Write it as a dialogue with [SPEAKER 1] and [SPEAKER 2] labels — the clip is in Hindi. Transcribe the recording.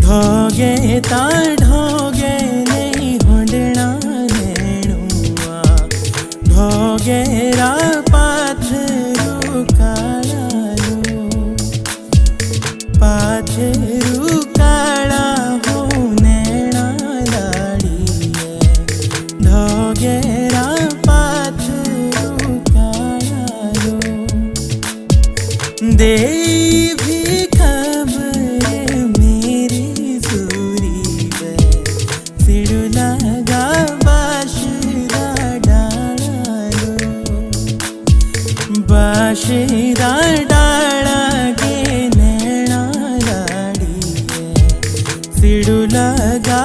[SPEAKER 1] ढोगे ता ढोगे नहीं होंडना नेणुआ ढोगे रा पाथरू काळालो पाथरू काळा हो नेणा लाड़ीए ढोगे रा पाथरू काळालो दे भी खबर मेरी सूरी वे सिड़ लगा बाशिरा डालो बाशिरा डाला गे नैना लाड़ी सिड़ लगा